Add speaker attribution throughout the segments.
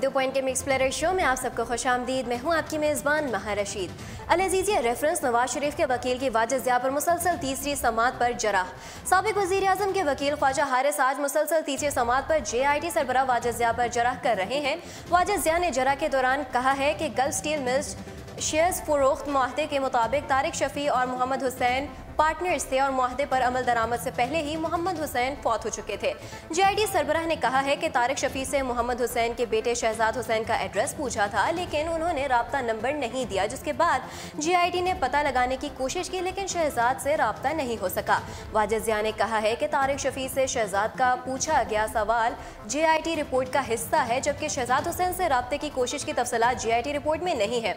Speaker 1: Video point के mix player show में आप सबको खुशामदीद। मैं हूं आपकी मेज़बान महा रशीद। अल-अज़ीज़िया रेफरेंस नवाज शरीफ के वकील की वाजिद ज़िया पर मुसलसल तीसरी समाअत पर जराह। साबिक वज़ीर आज़म के वकील ख्वाजा हारिस आज मुसलसल तीसरी समाअत पर JIT सरबराह वाजिद ज़िया पर जराह कर रहे हैं। वाजिद ज़िया ने जराह के दौरान कहा है कि गल्फ स्टील मिल्स शेयर्स फरोख्त मुआहदे के मुताबिक तारिक शफी और मोहम्मद हुसैन पार्टनर्स थे और मुआहदे पर अमल दरामद से पहले ही मोहम्मद हुसैन फौत हो चुके थे। JIT सरबराह ने कहा है कि तारिक शफी से मोहम्मद हुसैन के बेटे शहजाद हुसैन का एड्रेस पूछा था, लेकिन उन्होंने राब्ता नंबर नहीं दिया, जिसके बाद JIT ने पता लगाने की कोशिश की, लेकिन शहजाद से राब्ता नहीं हो सका। वाजिद ज़िया ने कहा है कि तारिक शफी से शहजाद का पूछा गया सवाल JIT रिपोर्ट का हिस्सा है, जबकि शहजाद हुसैन से राब्ते की कोशिश की तफसीलात JIT रिपोर्ट में नहीं है।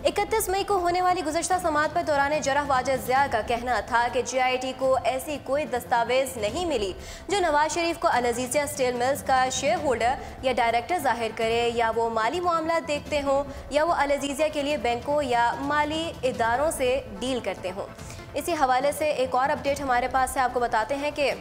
Speaker 1: 31 मई को होने वाली गुज़श्ता समाअत पर दौरान जराह वाजिद ज़िया का कहना था कि JIT को ऐसी कोई दस्तावेज नहीं मिली जो नवाज शरीफ को अल-अज़ीज़िया स्टील मिल्स का शेयर होल्डर या डायरेक्टर जाहिर करे, या वो माली मामला देखते हों, या वो अल-अज़ीज़िया के लिए बैंकों या माली इदारों से डील करते हों। इसी हवाले से एक और अपडेट हमारे पास है, आपको बताते हैं कि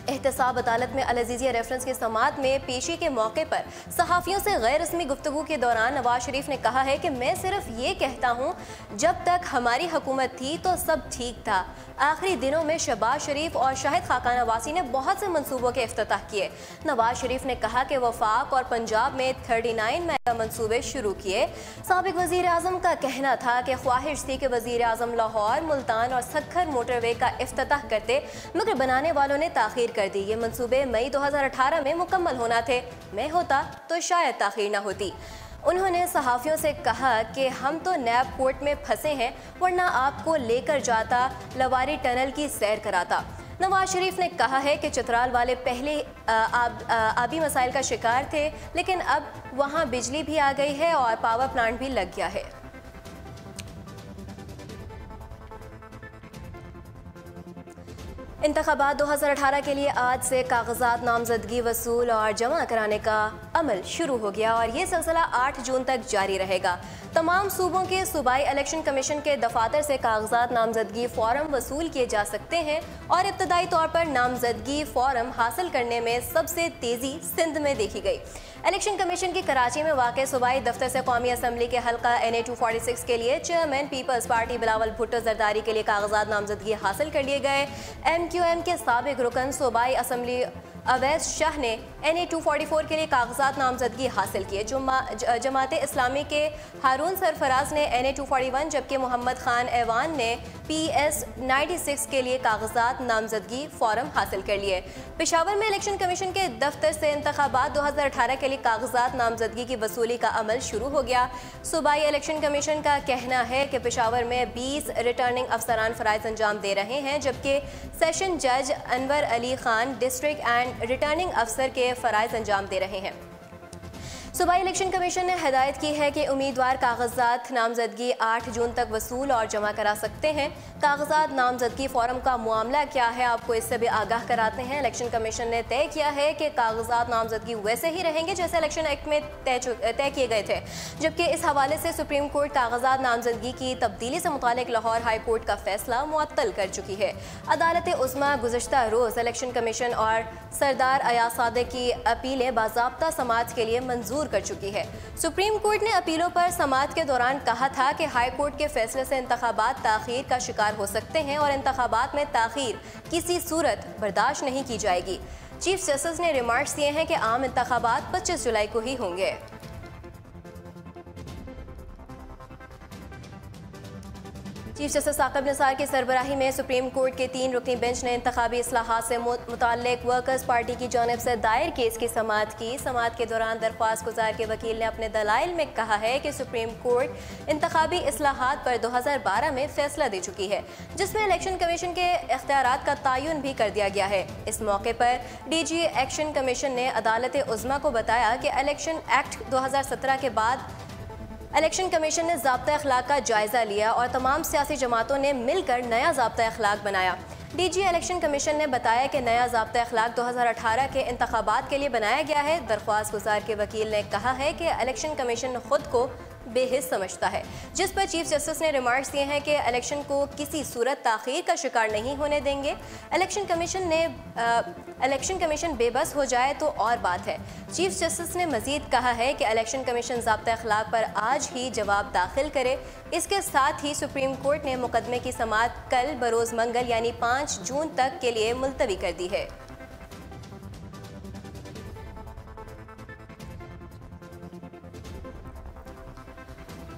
Speaker 1: एहतसाब अदालत में अल-अज़ीज़िया रेफरेंस की समाअत में पेशी के मौके पर सहाफ़ियों से गैर रस्मी गुफ्तगू के दौरान नवाज शरीफ ने कहा है कि मैं सिर्फ ये कहता हूँ, जब तक हमारी हुकूमत थी तो सब ठीक था। आखिरी दिनों में शहबाज शरीफ और शाहिद खाकान अब्बासी ने बहुत से मंसूबों के इफ्तिताह किए। नवाज शरीफ ने कहा कि वफाक और पंजाब में 39 मेगा मंसूबे शुरू किए। साबिक वज़ीर आज़म का कहना था कि ख्वाहिश थी कि वज़ीर आज़म लाहौर, मुल्तान और सक्खर मोटरवे का इफ्तिताह करते, मगर बनाने वालों ने ताख़ीर कर दी। ये मंसूबे मई 2018 में मुकम्मल होना थे। मैं होता तो शायद ताख़ीर न होती। उन्होंने सहाफ़ियों से कहा कि हम तो नैब कोर्ट में फंसे हैं, वरना आपको लेकर जाता, लवारी टनल की सैर कराता। नवाज शरीफ ने कहा है कि चित्राल वाले पहले आबी मसाइल का शिकार थे, लेकिन अब वहाँ बिजली भी आ गई है और पावर प्लांट भी लग गया है। इंतखाबात 2018 के लिए आज से कागजात नामजदगी वसूल और जमा कराने का अमल शुरू हो गया और ये सिलसिला 8 जून तक जारी रहेगा। तमाम सूबों के सूबाई इलेक्शन कमीशन के दफातर से कागजात नामजदगी फॉर्म वसूल किए जा सकते हैं और इब्तदाई तौर पर नामजदगी फॉर्म हासिल करने में सबसे तेज़ी सिंध में देखी गई। इलेक्शन कमीशन की कराची में वाक़ सूबाई दफ्तर से कौमी असम्बली के हल्का NA 246 के लिए chairman peoples party Bilawal Bhutto Zardari के लिए कागजात नामजदगी हासिल कर लिए गए। MQM के साबिक रुकन सूबाई असम्बली अवैस शाह ने NA 244 के लिए कागजात नामजदगी हासिल किए। जमात इस्लामी के हारून सरफराज ने NA 241, जबकि मोहम्मद खान ऐवान ने PS 96 के लिए कागजात नामजदगी फॉर्म हासिल कर लिए। पेशावर में इलेक्शन कमीशन के दफ्तर से इंतखाबात 2018 के लिए कागजात नामजदगी की वसूली का अमल शुरू हो गया। सूबाई इलेक्शन कमीशन का कहना है कि पेशावर में 20 रिटर्निंग अफसरान फ़राइज़ अंजाम दे रहे हैं, जबकि सेशन जज Anwar Ali Khan district and returning अफसर के फ़राइज़ अंजाम दे रहे हैं। सूबाई इलेक्शन कमीशन ने हिदायत की है कि उम्मीदवार कागजात नामजदगी 8 जून तक वसूल और जमा करा सकते हैं। कागजात नामजदगी फॉर्म का मामला क्या है, आपको इससे भी आगाह कराते हैं। इलेक्शन कमीशन ने तय किया है कि कागजात नामजदगी वैसे ही रहेंगे जैसे इलेक्शन एक्ट में तय किए गए थे, जबकि इस हवाले से सुप्रीम कोर्ट कागजात नामजदगी की तब्दीली से मुतालिक लाहौर हाई कोर्ट का फैसला मुअत्तल कर चुकी है। अदालत उज़्मा गुज़श्ता रोज़ इलेक्शन कमीशन और सरदार अयाज सादिक की अपीलें बाज़ाब्ता समाअत के लिए मंजूर कर चुकी है। सुप्रीम कोर्ट ने अपीलों पर समाअत के दौरान कहा था कि हाई कोर्ट के फैसले से इंतखाबात ताख़ीर का शिकार हो सकते हैं और इंतखाबात में ताख़ीर किसी सूरत बर्दाश्त नहीं की जाएगी। चीफ जस्टिस ने रिमार्क्स दिए हैं कि आम इंतखाबात 25 जुलाई को ही होंगे। चीफ जस्टिस साकिब निसार की सरबराही में सुप्रीम कोर्ट के 3 रुकनी बेंच ने इंतखाबी इस्लाहात से मुताल्लिक वर्कर्स पार्टी की जानिब से दायर केस की समाअत की। समाअत के दौरान दरख्वास्त गुजार के वकील ने अपने दलाइल में कहा है कि सुप्रीम कोर्ट इंतखाबी इस्लाहात पर 2012 में फैसला दे चुकी है, जिसमें इलेक्शन कमीशन के इख्तियारात का तयन भी कर दिया गया है। इस मौके पर DG एक्शन कमीशन ने अदालत उज़्मा को बताया कि इलेक्शन एक्ट 2017 के बाद इलेक्शन कमीशन ने ज़ाब्ता अखलाक का जायज़ा लिया और तमाम सियासी जमातों ने मिलकर नया ज़ाब्ता अखलाक बनाया। DG इलेक्शन कमीशन ने बताया कि नया ज़ाब्ता अखलाक 2018 के इंतखाबात के लिए बनाया गया है। दरख्वास्त गुजार के वकील ने कहा है कि इलेक्शन कमीशन खुद को बेहिस समझता है, जिस पर चीफ जस्टिस ने रिमार्क्स दिए हैं कि इलेक्शन को किसी सूरत ताखीर का शिकार नहीं होने देंगे। इलेक्शन कमीशन बेबस हो जाए तो और बात है। चीफ जस्टिस ने मजीद कहा है कि इलेक्शन कमीशन ज़ाब्ता अखलाक पर आज ही जवाब दाखिल करे। इसके साथ ही सुप्रीम कोर्ट ने मुकदमे की समाअत कल बरोज़ मंगल यानी 5 जून तक के लिए मुलतवी कर दी है।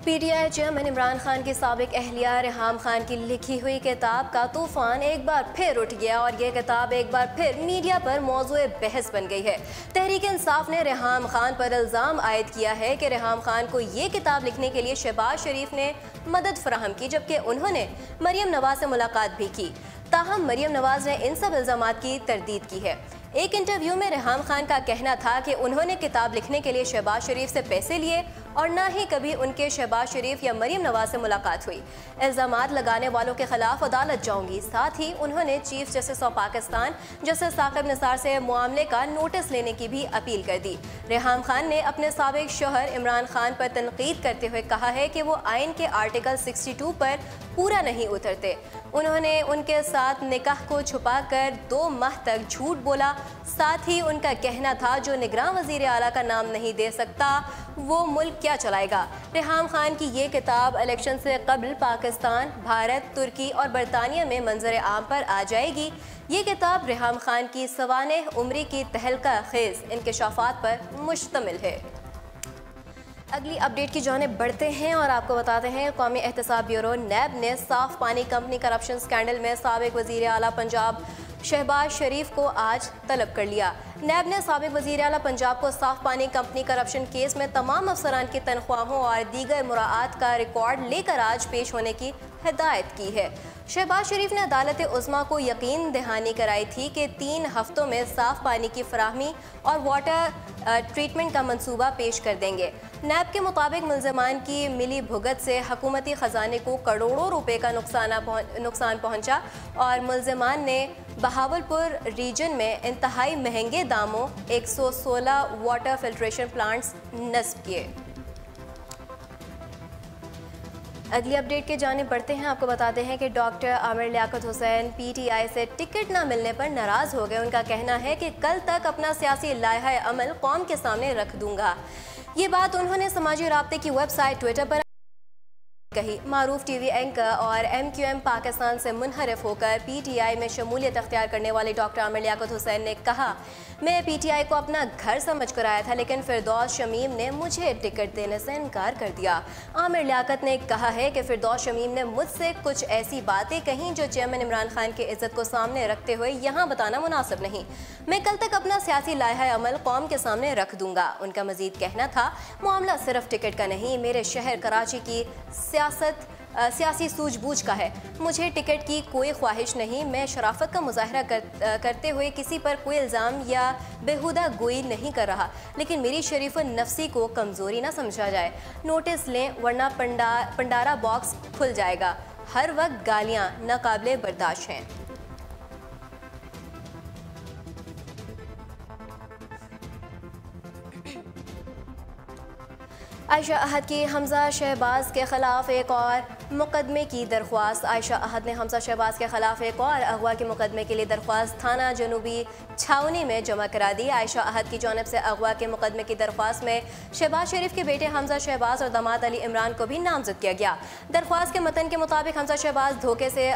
Speaker 1: पीटीआई चेयरमैन इमरान खान की साबिक अहलिया रेहाम खान की लिखी हुई किताब का तूफान एक बार फिर उठ गया और यह किताब एक बार फिर मीडिया पर मौजूए बहस बन गई है। तहरीक इंसाफ ने रेहाम खान पर इल्ज़ाम आयद किया है कि रेहाम खान को ये किताब लिखने के लिए शहबाज शरीफ ने मदद फराहम की, जबकि उन्होंने मरियम नवाज से मुलाकात भी की। ताहम मरियम नवाज ने इन सब इल्ज़ामात की तरदीद की है। एक इंटरव्यू में रेहाम खान का कहना था कि उन्होंने किताब लिखने के लिए शहबाज शरीफ से पैसे लिए और न ही कभी उनके शहबाज शरीफ या मरियम नवाज से मुलाकात हुई। इल्ज़ामात लगाने वालों के खिलाफ अदालत जाऊंगी। साथ ही उन्होंने chief justice of Pakistan justice Saqib Nisar से मामले का नोटिस लेने की भी अपील कर दी। रेहाम खान ने अपने साबिक शौहर इमरान खान पर तनकीद करते हुए कहा है कि वो आइन के आर्टिकल 62 पर पूरा नहीं उतरते। उन्होंने उनके साथ निकाह को छुपाकर 2 माह तक झूठ बोला। साथ ही उनका कहना था जो निगरान वज़ीर आला का नाम नहीं दे सकता वो मुल्क क्या चलाएगा। रेहाम खान की ये किताब इलेक्शन से कबल पाकिस्तान, भारत, तुर्की और बरतानिया में मंजर आम पर आ जाएगी। ये किताब रेहाम खान की सवाने उम्री की तहलका खेज इंकशाफात पर मुश्तमिल है। अगली अपडेट की जानिब बढ़ते हैं और आपको बताते हैं कौमी एहतसाब ब्यूरो नैब ने साफ पानी कंपनी करप्शन स्कैंडल में साबिक वज़ीर आला पंजाब शहबाज शरीफ को आज तलब कर लिया। नैब ने साबिक वज़ीर आला पंजाब को साफ पानी कंपनी करप्शन केस में तमाम अफसरान की तनख्वाहों और दीगर मुराआत का रिकॉर्ड लेकर आज पेश होने की हिदायत की है। शहबाज शरीफ ने अदालत उज़्मा को यकीन दहानी कराई थी कि 3 हफ्तों में साफ पानी की फराहमी और वाटर ट्रीटमेंट का मंसूबा पेश कर देंगे। नैब के मुताबिक मुल्ज़मान की मिली भुगत से हुकूमती ख़जाने को करोड़ों रुपए का नुकसान पहुंचा और मुल्ज़मान ने बहावलपुर रीजन में इंतहाई महंगे दामों 116 वाटर फिल्ट्रेशन प्लांट्स नस्ब किए। अगली अपडेट के जाने बढ़ते हैं। आपको बताते हैं कि डॉक्टर आमिर लियाकत हुसैन पीटीआई से टिकट ना मिलने पर नाराज हो गए। उनका कहना है कि कल तक अपना सियासी लायहा अमल कौम के सामने रख दूंगा। ये बात उन्होंने समाजी राब्ते की वेबसाइट ट्विटर पर कही। मारूफ टीवी एंकर और MQM पाकिस्तान से मुनहरफ होकर पीटीआई में शमूलियत अख्तियार करने वाले डॉक्टर आमिर लियाकत हुसैन ने कहा, मैं पीटीआई को अपना घर समझ कर आया था, लेकिन फिरदौस शमीम ने मुझे टिकट देने से इनकार कर दिया। आमिर लियाकत ने कहा है कि फिरदौस शमीम ने मुझसे कुछ ऐसी बातें कहीं जो चेयरमैन इमरान खान की इज्जत को सामने रखते हुए यहाँ बताना मुनासिब नहीं। मैं कल तक अपना सियासी लायहा अमल कौम के सामने रख दूंगा। उनका मजीद कहना था, मामला सिर्फ टिकट का नहीं, मेरे शहर कराची की सियासी सूझबूझ का है। मुझे टिकट की कोई ख्वाहिश नहीं। मैं शराफत का मुजाहरा करते हुए किसी पर कोई इल्ज़ाम या बेहुदा गोई नहीं कर रहा, लेकिन मेरी शरीफ नफ्सी को कमज़ोरी ना समझा जाए। नोटिस लें वरना पंडारा बॉक्स खुल जाएगा। हर वक्त गालियाँ नाकाबिले बर्दाश्त हैं। आयशा अहद की हमजा शहबाज के खिलाफ एक और मुकदमे की दरख्वास्त। आयशा अहद ने हमजा शहबाज के खिलाफ एक और अगवा के मुकदमे के लिए दरख्वास्त थाना जनूबी छावनी में जमा करा दी। आयशा अहद की जानिब से अगवा के मुकदमे की दरख्वास्त में शहबाज शरीफ के बेटे हमजा शहबाज और दामाद अली इमरान को भी नामजद किया गया। दरख्वास्त के मतन के मुताबिक हमजा शहबाज धोखे से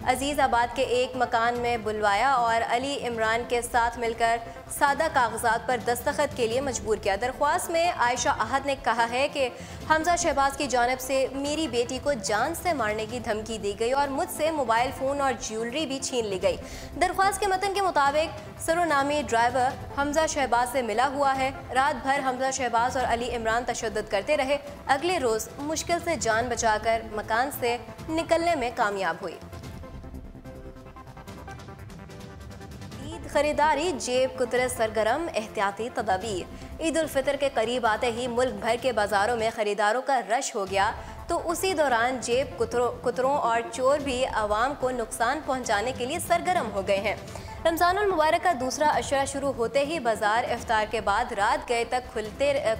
Speaker 1: अजीज़ाबाद के एक मकान में बुलवाया और अली इमरान के साथ मिलकर सादा कागजात पर दस्तखत के लिए मजबूर किया। दरख्वास्त में आयशा अहद ने कहा है कि हमजा शहबाज की जानिब से मेरी बेटी को जान से मारने की धमकी दी गई और मुझसे मोबाइल फ़ोन और ज्वेलरी भी छीन ली गई। दरख्वास्त के मतन के मुताबिक सरोनामी ड्राइवर हमजा शहबाज से मिला हुआ है। रात भर हमजा शहबाज और अली इमरान तशद्दुद करते रहे। अगले रोज़ मुश्किल से जान बचाकर मकान से निकलने में कामयाब हुई। खरीदारी जेब कुतरे सरगर्म, एहतियाती तदाबीर। ईद उल फितर के करीब आते ही मुल्क भर के बाजारों में खरीदारों का रश हो गया, तो उसी दौरान जेब कुतरों और चोर भी आवाम को नुकसान पहुंचाने के लिए सरगर्म हो गए हैं। रमज़ानुल मुबारक का दूसरा अशरा शुरू होते ही बाजार इफ्तार के बाद रात गए तक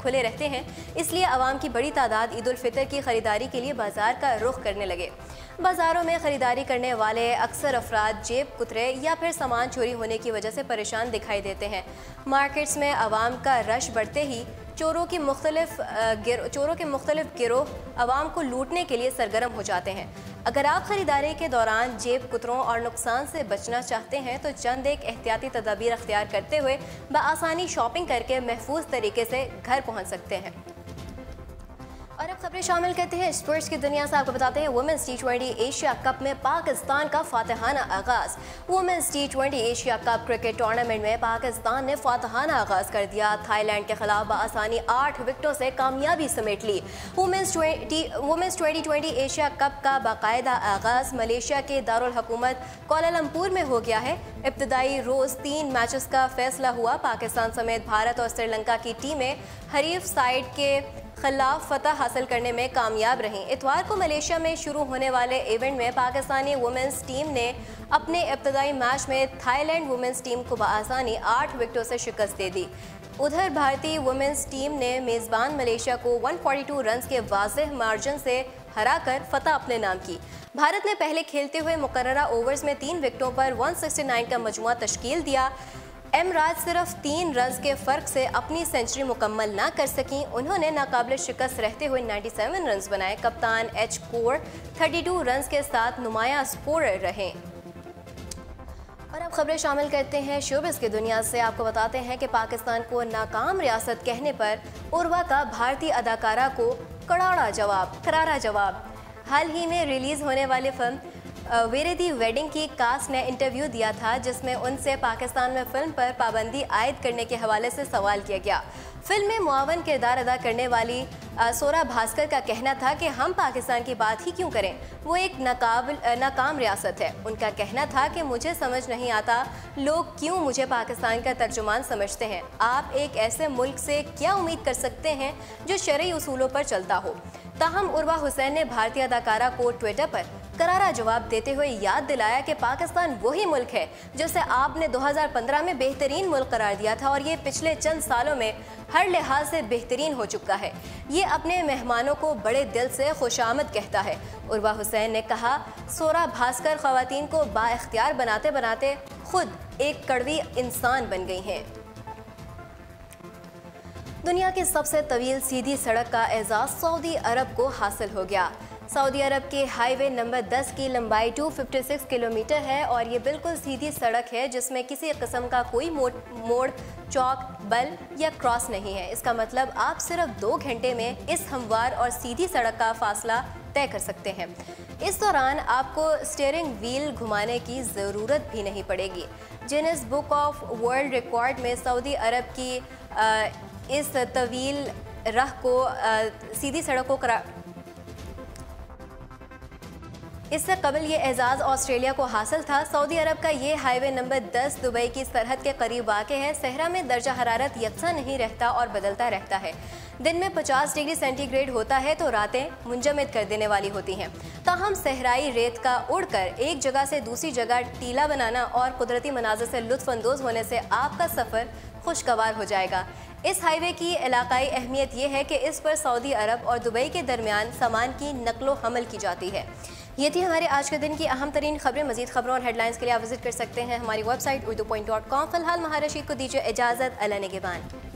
Speaker 1: खुले रहते हैं, इसलिए आवाम की बड़ी तादाद ईद उल फितर की खरीदारी के लिए बाजार का रुख करने लगे। बाजारों में खरीदारी करने वाले अक्सर अफराद जेब कुतरे या फिर सामान चोरी होने की वजह से परेशान दिखाई देते हैं। मार्केट्स में आवाम का रश बढ़ते ही चोरों के मुख्तलिफ गिरोह आवाम को लूटने के लिए सरगर्म हो जाते हैं। अगर आप खरीदारी के दौरान जेब कुतरों और नुकसान से बचना चाहते हैं तो चंद एक एहतियाती तदाबीर अख्तियार करते हुए बआसानी शॉपिंग करके महफूज तरीके से घर पहुंच सकते हैं। और अब खबरें शामिल करते हैं स्पोर्ट्स की दुनिया से। आपको बताते हैं वुमेन्स T20 एशिया कप में पाकिस्तान का फातिहाना आगाज। Women's T20 Asia cup cricket tournament में पाकिस्तान ने फातिहाना आगाज कर दिया। थाईलैंड के खिलाफ बआसानी 8 विकेटों से कामयाबी समेट ली। वुमेन्स 2020 एशिया कप का बाकायदा आगाज मलेशिया के दारुल हुकूमत कोलालमपुर में हो गया है। इब्तदाई रोज 3 मैचेस का फैसला हुआ। पाकिस्तान समेत भारत और श्रीलंका की टीमें हरीफ साइड के खिलाफ फतह हासिल करने में कामयाब रहीं। इतवार को मलेशिया में शुरू होने वाले इवेंट में पाकिस्तानी वुमेन्स टीम ने अपने इब्तदाई मैच में थाईलैंड वुमेन्स टीम को बआसानी 8 विकेटों से शिकस्त दे दी। उधर भारतीय वुमेन्स टीम ने मेज़बान मलेशिया को 142 रन के वाज़ेह मार्जिन से हराकर फतह अपने नाम की। भारत ने पहले खेलते हुए मुकर्ररा ओवर्स में 3 विकेटों पर 169 का मजमुआ तश्कील दिया। राज सिर्फ 3 रन के फ़र्क से अपनी सेंचुरी मुकम्मल ना कर सकीं। उन्होंने नाकाबिल शिकस्त रहते हुए 97 रन बनाए। कप्तान एच कोर 32 रन के साथ नुमाया स्कोरर रहे। और अब खबरें शामिल करते हैं शोबिस की दुनिया से। आपको बताते हैं कि पाकिस्तान को नाकाम रियासत कहने पर उर्वा का भारतीय अदाकारा को करारा जवाब। हाल ही में रिलीज़ होने वाली फिल्म वेरे दी वेडिंग की कास्ट ने इंटरव्यू दिया था, जिसमें उनसे पाकिस्तान में फिल्म पर पाबंदी आयद करने के हवाले से सवाल किया गया। फिल्म में मुआवन किरदार अदा करने वाली सोरा भास्कर का कहना था कि हम पाकिस्तान की बात ही क्यों करें, वो एक नाकाम रियासत है। उनका कहना था कि मुझे समझ नहीं आता लोग क्यों मुझे पाकिस्तान का तर्जुमान समझते हैं। आप एक ऐसे मुल्क से क्या उम्मीद कर सकते हैं जो शरई उसूलों पर चलता हो। ताहम उर्वा हुसैन ने भारतीय अदाकारा को ट्विटर पर करारा जवाब देते हुए याद दिलाया कि पाकिस्तान वही मुल्क है जिसे आपने 2015 में बेहतरीन मुल्क करार दिया था और ये पिछले चंद सालों में हर लिहाज से बेहतरीन हो चुका है। ये अपने मेहमानों को बड़े दिल से खुशामद कहता है। उर्वा हुसैन ने कहा, सोरा भास्कर ख़वातीन को बाइख्तियार बनाते बनाते खुद एक कड़वी इंसान बन गई हैं। दुनिया की सबसे तवील सीधी सड़क का एजाज़ सऊदी अरब को हासिल हो गया। सऊदी अरब के हाईवे नंबर 10 की लंबाई 256 किलोमीटर है और ये बिल्कुल सीधी सड़क है जिसमें किसी किस्म का कोई मोड़, चौक, बल या क्रॉस नहीं है। इसका मतलब आप सिर्फ 2 घंटे में इस हमवार और सीधी सड़क का फासला तय कर सकते हैं। इस दौरान आपको स्टीयरिंग व्हील घुमाने की ज़रूरत भी नहीं पड़ेगी। Guinness book of world record में सऊदी अरब की इस तवील राह को सीधी सड़क को इससे कबल ये एजाज़ ऑस्ट्रेलिया को हासिल था। सऊदी अरब का ये हाईवे नंबर 10 दुबई की सरहद के करीब वाक़ है। सहरा में दर्जा हरारत यकसा नहीं रहता और बदलता रहता है। दिन में 50 डिग्री सेंटीग्रेड होता है तो रातें मुंजमद कर देने वाली होती हैं। ताहम सहराई रेत का उड़कर एक जगह से दूसरी जगह टीला बनाना और कुदरती मनाज़र से लुत्फ़अंदोज़ होने से आपका सफ़र खुशगवार हो जाएगा। इस हाईवे की इलाकाई अहमियत यह है कि इस पर सऊदी अरब और दुबई के दरमियान सामान की नकलो हमल की जाती है। ये थी हमारे आज के दिन की अहम तरीन खबरें। मजीद खबरों और हेडलाइंस के लिए आप विजिट कर सकते हैं हमारी वेबसाइट urdu.com। फ़िलहाल महारशीद को दीजिए इजाज़त। अल्लाह निगहबान।